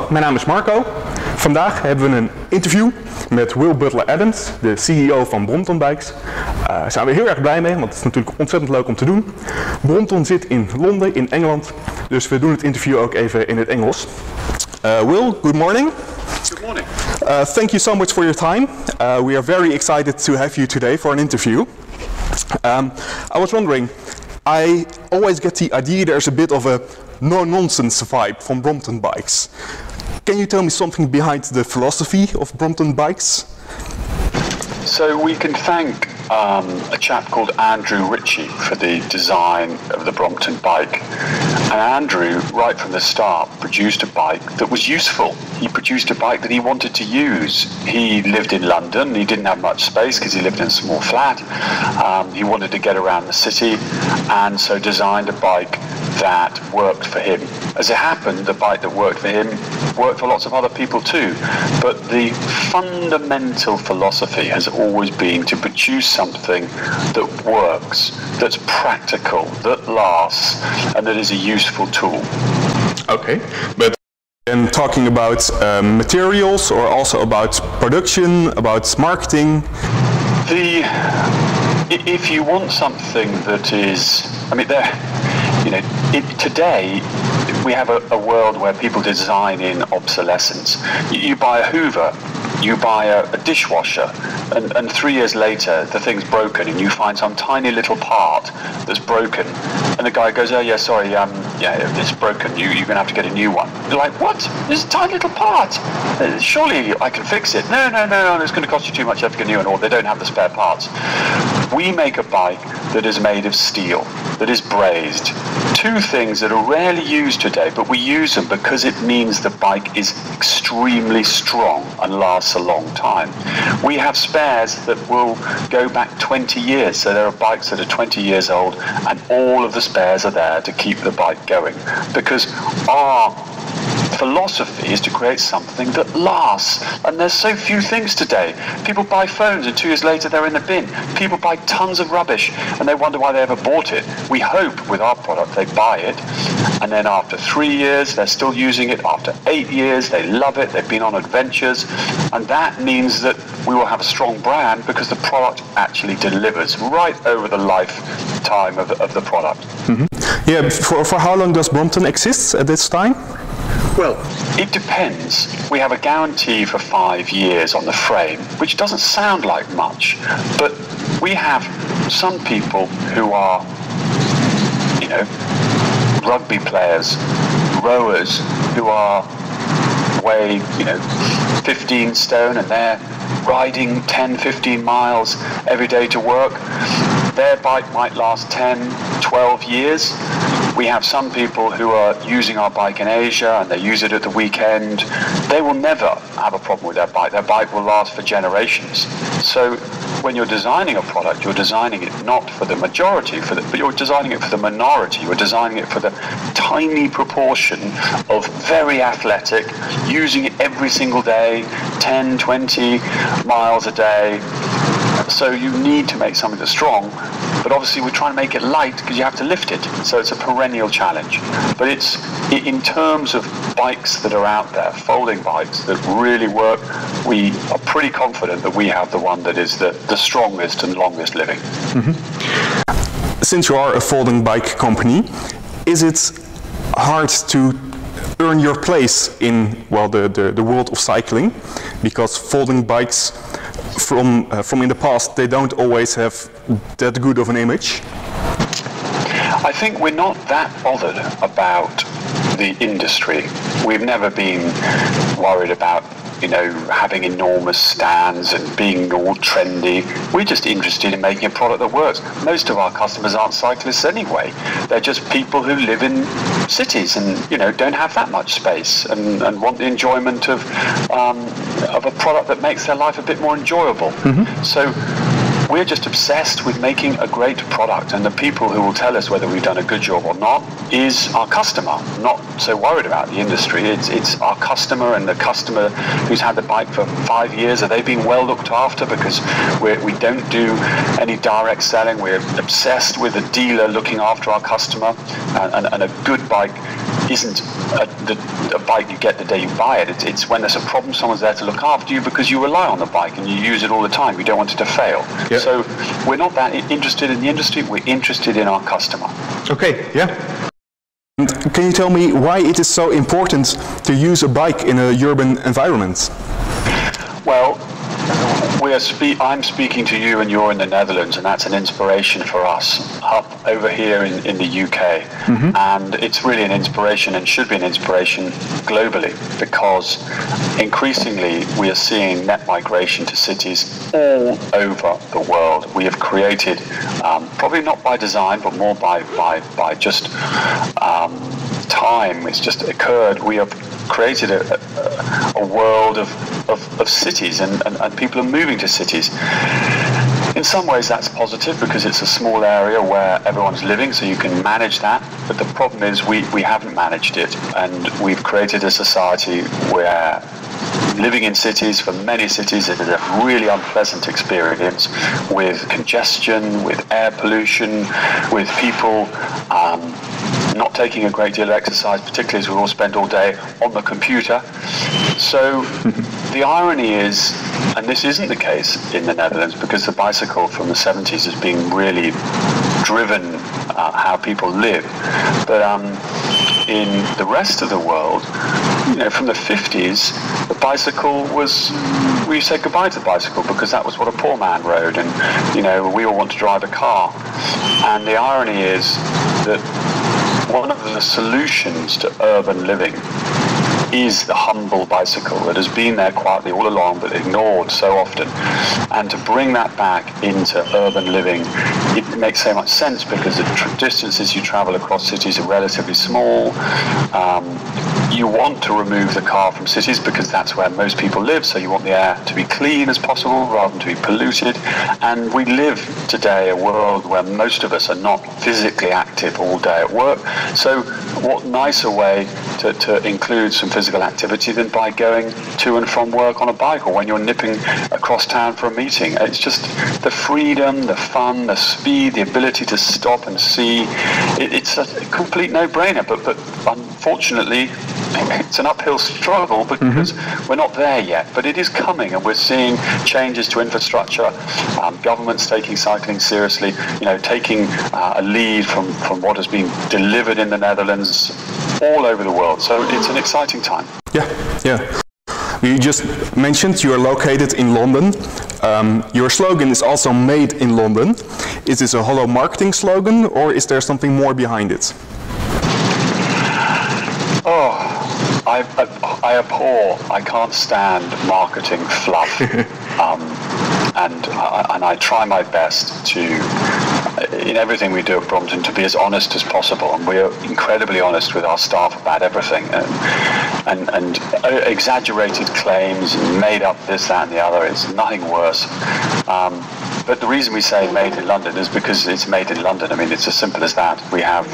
mijn naam is Marco. Vandaag hebben we een interview met Butler-Adams, de CEO van Brompton Bikes. Daar zijn we heel erg blij mee, want het is natuurlijk ontzettend leuk om te doen. Brompton zit in Londen, in Engeland, dus we doen het interview ook even in het Engels. Will, good morning. Good morning. Thank you so much for your time. We are very excited to have you today for an interview. I was wondering, I always get the idea there's a bit of a no-nonsense vibe from Brompton Bikes. Can you tell me something behind the philosophy of Brompton Bikes? So we can thank a chap called Andrew Ritchie for the design of the Brompton bike. And Andrew, right from the start, produced a bike that was useful. He produced a bike that he wanted to use. He lived in London. He didn't have much space because he lived in a small flat. He wanted to get around the city and so designed a bike that worked for him. As it happened, the bike that worked for him worked for lots of other people too. But the fundamental philosophy has always been to produce something that works, that's practical, that lasts, and that is a useful tool. Okay, but then talking about materials or also about production, about marketing? If you want something that is, I mean, today we have a world where people design in obsolescence. You buy a Hoover, you buy a dishwasher, and 3 years later the thing's broken and you find some tiny little part that's broken, and the guy goes, oh yeah, sorry, yeah, it's broken, you're going to have to get a new one. You're like, what? This is a tiny little part. Surely I can fix it. No, it's going to cost you too much, you have to get a new one, or they don't have the spare parts. We make a bike that is made of steel, that is brazed. Two things that are rarely used today, but we use them because it means the bike is extremely strong and lasts a long time. We have spares that will go back 20 years, so there are bikes that are 20 years old and all of the spares are there to keep the bike going, because our philosophy is to create something that lasts, and there's so few things today. People buy phones and 2 years later they're in the bin. People buy tons of rubbish and they wonder why they ever bought it. We hope with our product they buy it, and then after 3 years they're still using it, after 8 years they love it, they've been on adventures, and that means that we will have a strong brand because the product actually delivers right over the lifetime of the product. Mm-hmm. Yeah, for how long does Brompton exist at this time? Well, it depends. We have a guarantee for 5 years on the frame, which doesn't sound like much, but we have some people who are, rugby players, rowers who weigh, 15 stone and they're riding 10, 15 miles every day to work. Their bike might last 10, 12 years. We have some people who are using our bike in Asia and they use it at the weekend. They will never have a problem with their bike. Their bike will last for generations. So when you're designing a product, you're designing it not for the majority, but you're designing it for the minority. You're designing it for the tiny proportion of very athletic, using it every single day, 10, 20 miles a day. So you need to make something that's strong, but obviously we're trying to make it light because you have to lift it. So it's a perennial challenge. But it's in terms of bikes that are out there, folding bikes that really work, we are pretty confident that we have the one that is the strongest and longest living. Mm-hmm. Since you are a folding bike company, is it hard to earn your place in, well, the world of cycling? Because folding bikes from in the past, they don't always have that good of an image. I think we're not that bothered about the industry. We've never been worried about having enormous stands and being all trendy. We're just interested in making a product that works. Most of our customers aren't cyclists anyway. They're just people who live in cities and don't have that much space and want the enjoyment of a product that makes their life a bit more enjoyable. Mm-hmm. So we're just obsessed with making a great product, and the people who will tell us whether we've done a good job or not is our customer. Not so worried about the industry. It's our customer, and the customer who's had the bike for 5 years, are they being well looked after? Because we don't do any direct selling. We're obsessed with a dealer looking after our customer, and a good bike isn't a bike you get the day you buy it. It's when there's a problem, someone's there to look after you because you rely on the bike and you use it all the time. You don't want it to fail. Yeah. So we're not that interested in the industry, we're interested in our customer. Okay, yeah. And can you tell me why it is so important to use a bike in a urban environment? Well, I'm speaking to you and you're in the Netherlands, and that's an inspiration for us up over here in the UK. And it's really an inspiration and should be an inspiration globally, because increasingly we are seeing net migration to cities all over the world. We have created, probably not by design, but more by just time. It's just occurred. We have created a world of cities, and people are moving to cities. In some ways that's positive because it's a small area where everyone's living, so you can manage that. But the problem is we haven't managed it, and we've created a society where living in cities, for many cities, it is a really unpleasant experience, with congestion, with air pollution, with people not taking a great deal of exercise, particularly as we all spend all day on the computer. So the irony is, and this isn't the case in the Netherlands, because the bicycle from the 70s has been really driven how people live. But in the rest of the world, you know, from the 50s, the bicycle was, we said goodbye to the bicycle because that was what a poor man rode, and, you know, we all want to drive a car. And the irony is that one of the solutions to urban living is the humble bicycle that has been there quietly all along but ignored so often. And to bring that back into urban living, it makes so much sense because the distances you travel across cities are relatively small. You want to remove the car from cities because that's where most people live, so you want the air to be clean as possible rather than to be polluted. And we live today a world where most of us are not physically active all day at work. So what nicer way to include some physical activity than by going to and from work on a bike, or when you're nipping across town for a meeting. It's just the freedom, the fun, the speed, the ability to stop and see. It's a complete no-brainer, but unfortunately it's an uphill struggle because we're not there yet, but it is coming, and we're seeing changes to infrastructure, governments taking cycling seriously, you know, taking a lead from what has been delivered in the Netherlands all over the world. So it's an exciting time. Yeah. You just mentioned you are located in London. Your slogan is also made in London. Is this a hollow marketing slogan, or is there something more behind it? Oh, I abhor, I can't stand marketing fluff. And I try my best to, in everything we do at Brompton, to be as honest as possible, and we're incredibly honest with our staff about everything, and exaggerated claims and made up this, that and the other is nothing worse. But the reason we say made in London is because it's made in London. I mean, it's as simple as that. We have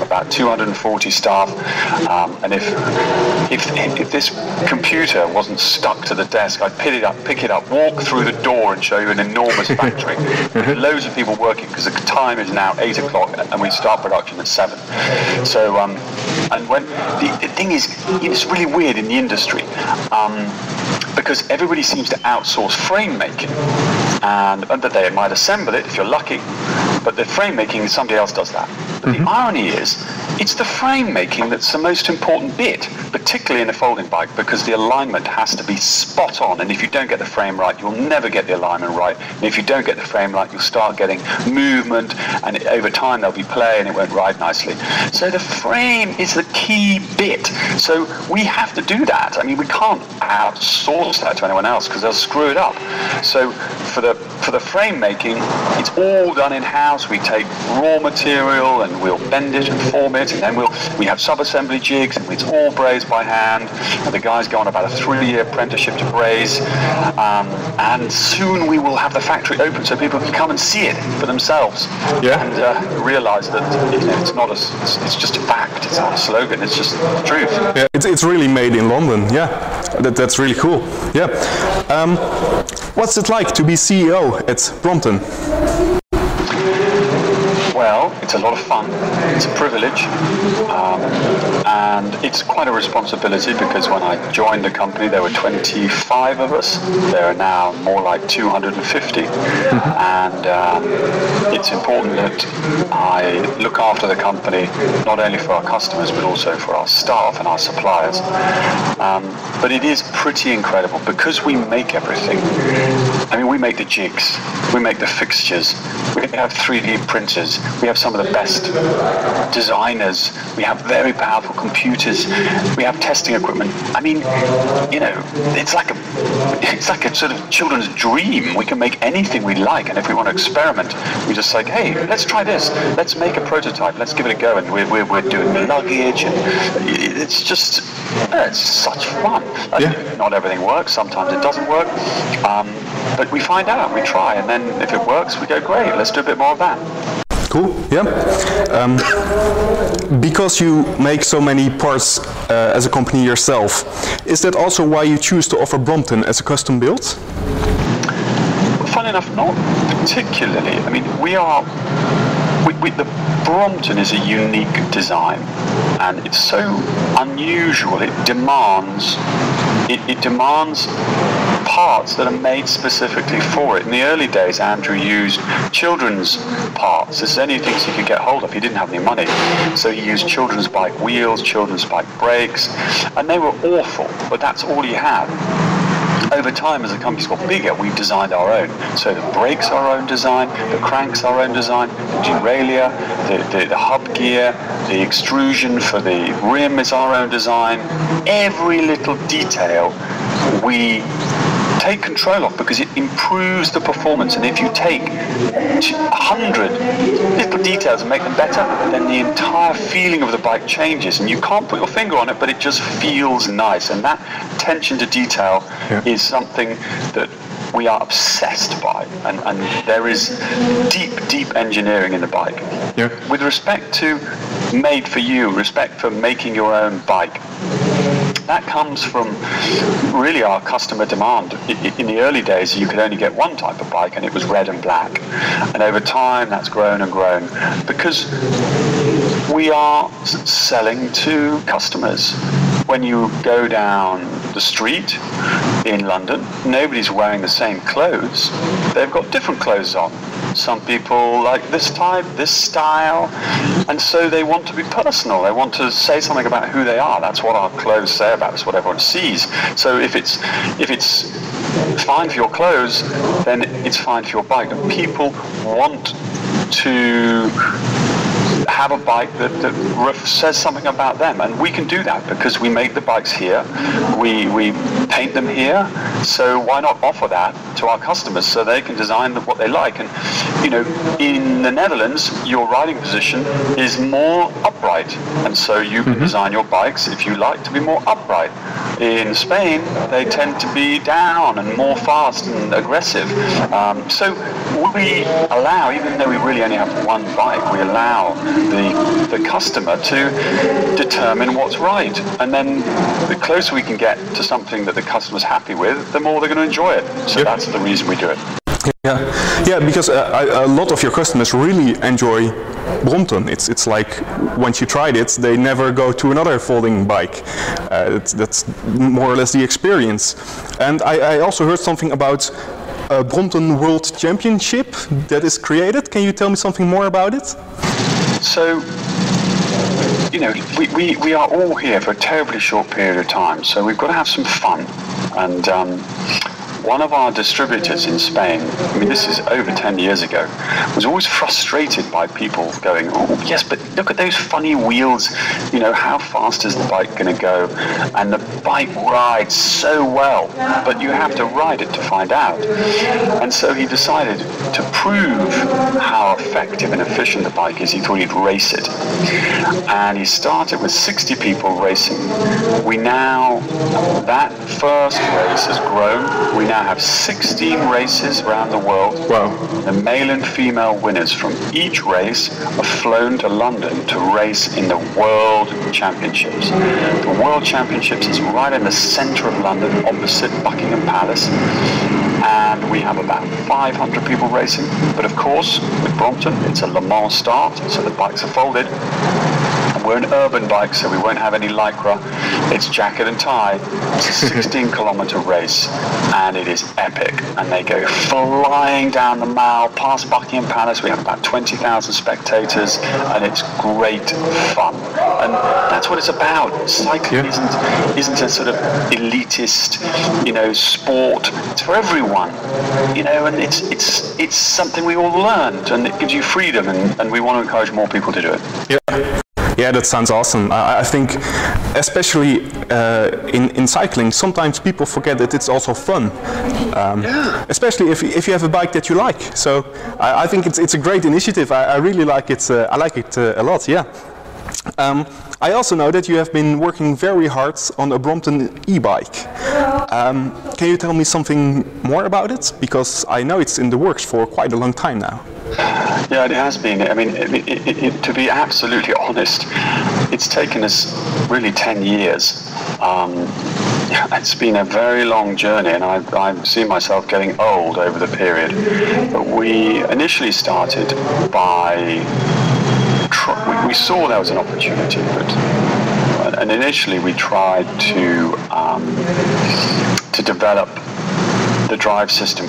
about 240 staff, and if this computer wasn't stuck to the desk, I'd pick it up, walk through the door and show you an enormous factory with loads of people working, because the time is now 8 o'clock and we start production at 7. So, and when the thing is, it's really weird in the industry, because everybody seems to outsource frame making, and they might assemble it if you're lucky, but the frame making, somebody else does that. But the irony is, it's the frame making that's the most important bit, particularly in a folding bike, because the alignment has to be spot on, and if you don't get the frame right, you'll never get the alignment right, and if you don't get the frame right, you'll start getting movement, and over time there'll be play and it won't ride nicely. So the frame is the key bit, so we have to do that. I mean, we can't outsource that to anyone else because they'll screw it up. So for the frame making, it's all done in-house. We take raw material and we'll bend it and form it, and then we have sub-assembly jigs, and it's all brazed by hand, and the guys go on about a 3-year apprenticeship to braze, and soon we will have the factory open so people can come and see it for themselves, and realize that, you know, it's just a fact, it's not a slogan, it's just the truth. Yeah, it's really made in London. That's really cool. What's it like to be CEO at Brompton? well. It's a lot of fun. It's a privilege. And it's quite a responsibility, because when I joined the company there were 25 of us. There are now more like 250. And it's important that I look after the company, not only for our customers but also for our staff and our suppliers. But it is pretty incredible because we make everything. I mean, we make the jigs, we make the fixtures, we have 3D printers, we have some of the best designers, we have very powerful computers, we have testing equipment. I mean, you know, it's like a sort of children's dream. We can make anything we like, and if we want to experiment, we just say, hey, let's try this, let's make a prototype, let's give it a go. And we're doing luggage, and it's just, it's such fun. Not everything works, sometimes it doesn't work, but we find out, we try, and then if it works, we go, great, let's do a bit more of that. Cool, yeah. Because you make so many parts as a company yourself, is that also why you choose to offer Brompton as a custom build? Fun enough, not particularly. I mean, the Brompton is a unique design, and it's so unusual. It demands parts that are made specifically for it. In the early days, Andrew used children's parts. There's only things he could get hold of. He didn't have any money, so he used children's bike wheels, children's bike brakes, and they were awful, but that's all he had. Over time, as the company's got bigger, we've designed our own. So the brakes are our own design, the cranks our own design, the derailleur, the hub gear, the extrusion for the rim is our own design. Every little detail we take control of, because it improves the performance. And if you take 100 little details and make them better, then the entire feeling of the bike changes, and you can't put your finger on it, but it just feels nice. And that attention to detail is something that we are obsessed by, and there is deep engineering in the bike. With respect to made for you, respect for making your own bike, that comes from really our customer demand. In the early days, you could only get one type of bike, and it was red and black. And over time, that's grown and grown, because we are selling to customers. When you go down the street in London, nobody's wearing the same clothes. They've got different clothes on. Some people like this type, this style, and so they want to be personal. They want to say something about who they are. That's what our clothes say about us, what everyone sees. So if it's fine for your clothes, then it's fine for your bike. And people want to have a bike that says something about them, and we can do that because we make the bikes here, we paint them here, so why not offer that to our customers so they can design what they like. And you know, in the Netherlands, your riding position is more upright, and so you can design your bikes, if you like, to be more upright. In Spain, they tend to be down and more fast and aggressive. So we allow, even though we really only have one bike, we allow the customer to determine what's right. And then the closer we can get to something that the customer's happy with, the more they're going to enjoy it. So that's the reason we do it. Yeah, because a lot of your customers really enjoy Brompton. It's like once you tried it, they never go to another folding bike. That's more or less the experience. And I also heard something about a Brompton World Championship that is created. Can you tell me something more about it? So, you know, we are all here for a terribly short period of time, so we've got to have some fun. And one of our distributors in Spain, I mean this is over 10 years ago, was always frustrated by people going, oh yes, but look at those funny wheels, you know, how fast is the bike going to go? And the bike rides so well, but you have to ride it to find out. And so he decided to prove how effective and efficient the bike is. He thought he'd race it. And he started with 60 people racing. We now, that first race has grown. We now have 16 races around the world. Wow. The male and female winners from each race have flown to London to race in the World Championships. The World Championships is right in the centre of London, opposite Buckingham Palace. And and we have about 500 people racing. But of course, with Brompton, it's a Le Mans start, so the bikes are folded. And we're an urban bike, so we won't have any lycra. It's jacket and tie. It's a 16-kilometer race, and it is epic. And they go flying down the Mall, past Buckingham Palace. We have about 20,000 spectators, and it's great fun. And that's what it's about. Cycling isn't a sort of elitist, sport. It's for everyone, and it's something we all learned, and it gives you freedom, and we want to encourage more people to do it. Yeah, that sounds awesome. I think, especially in cycling, sometimes people forget that it's also fun. Especially if you have a bike that you like. So I think it's a great initiative. I really like it. I like it a lot. Yeah. I also know that you have been working very hard on a Brompton e-bike. Can you tell me something more about it? Because I know it's in the works for quite a long time now. Yeah, it has been. I mean, to be absolutely honest, it's taken us really 10 years. It's been a very long journey, and I see myself getting old over the period. But we initially started by we saw there was an opportunity, and initially we tried to develop the drive system.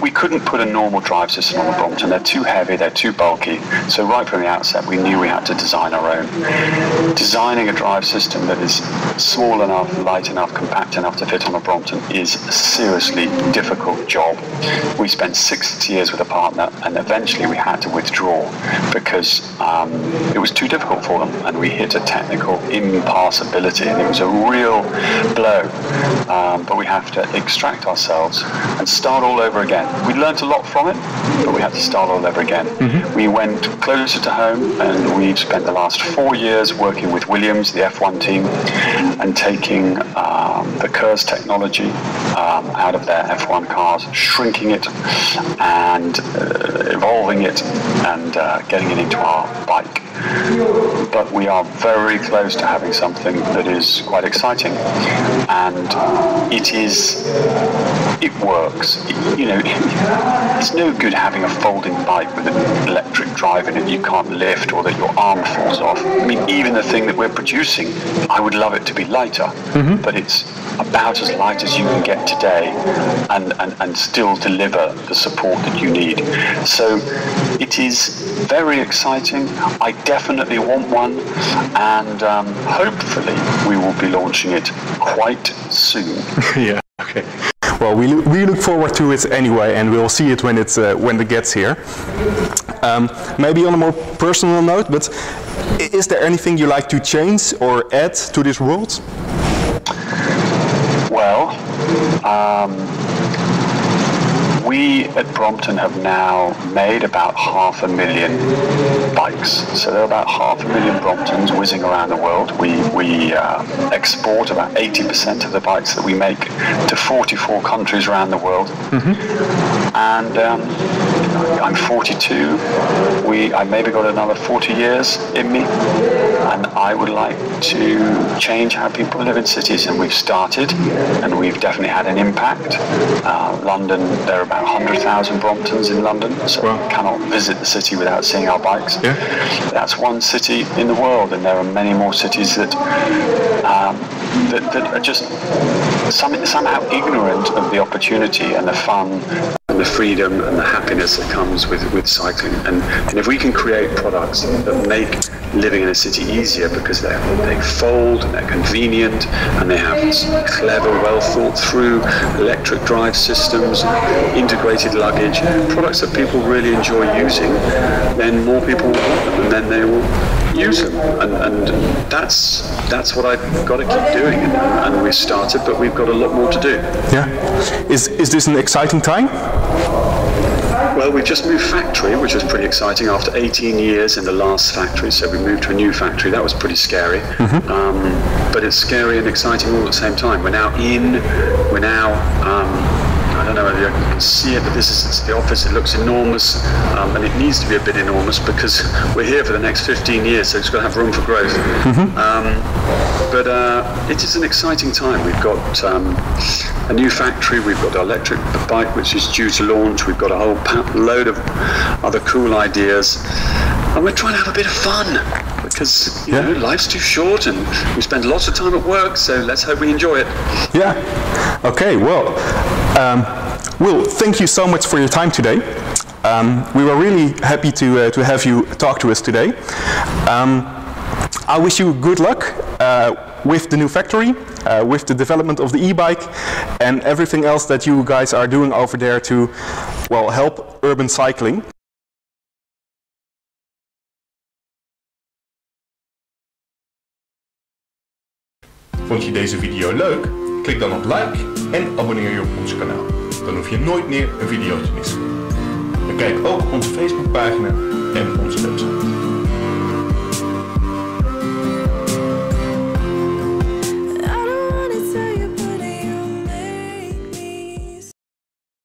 We couldn't put a normal drive system on the Brompton. They're too heavy, they're too bulky. So right from the outset, we knew we had to design our own. Designing a drive system that is small enough, light enough, compact enough to fit on a Brompton is a seriously difficult job. We spent 6 years with a partner, and eventually we had to withdraw because it was too difficult for them, and we hit a technical impassability, and it was a real blow. But we have to extract ourselves and start all over again. We learnt a lot from it, but we had to start all over again. We went closer to home, and we've spent the last 4 years working with Williams, the F1 team, and taking the KERS technology out of their F1 cars, shrinking it and evolving it and getting it into our bike. But we are very close to having something that is quite exciting, and it works. It's no good having a folding bike with an electric drive in it you can't lift, or that your arm falls off. I mean, even the thing that we're producing, I would love it to be lighter, but it's about as light as you can get today, and still deliver the support that you need. So it is very exciting. I definitely want one, and hopefully we will be launching it quite soon. Yeah. Okay. Well, we look forward to it anyway, and we'll see it when it gets here. Maybe on a more personal note, but is there anything you like to change or add to this world? Well, we at Brompton have now made about 500,000 bikes. So there are about 500,000 Bromptons whizzing around the world. We export about 80% of the bikes that we make to 44 countries around the world. And I'm 42. I maybe got another 40 years in me, and I would like to change how people live in cities, and we've started, and we've definitely had an impact. London, there are about 100,000 Bromptons in London, so you cannot visit the city without seeing our bikes. Yeah. That's one city in the world, and there are many more cities that are just somehow ignorant of the opportunity and the fun and the freedom and the happiness that comes with cycling. And if we can create products that make living in a city easier because they fold and they're convenient and they have clever, well thought through electric drive systems, integrated luggage, products that people really enjoy using, then more people will want them, and then they will use them. And that's what I've got to keep doing. And we've started, but we've got a lot more to do. Yeah. Is this an exciting time? Well, we've just moved factory, which was pretty exciting after 18 years in the last factory. So we moved to a new factory. That was pretty scary. But it's scary and exciting all at the same time. We're now I don't know whether you can see it, but this is the office. It looks enormous, and it needs to be a bit enormous because we're here for the next 15 years, so it's got to have room for growth. But it is an exciting time. We've got a new factory, we've got an electric bike which is due to launch, we've got a whole load of other cool ideas, and we're trying to have a bit of fun because you know, life's too short and we spend lots of time at work, so let's hope we enjoy it. Yeah. Okay, well, Will, thank you so much for your time today. We were really happy to have you talk to us today. I wish you good luck with the new factory, with the development of the e-bike and everything else that you guys are doing over there to, well, help urban cycling. Vond je deze video leuk? Klik dan op like en abonneer je op ons kanaal. Dan hoef je nooit meer een video te missen. Bekijk ook onze Facebookpagina en onze website.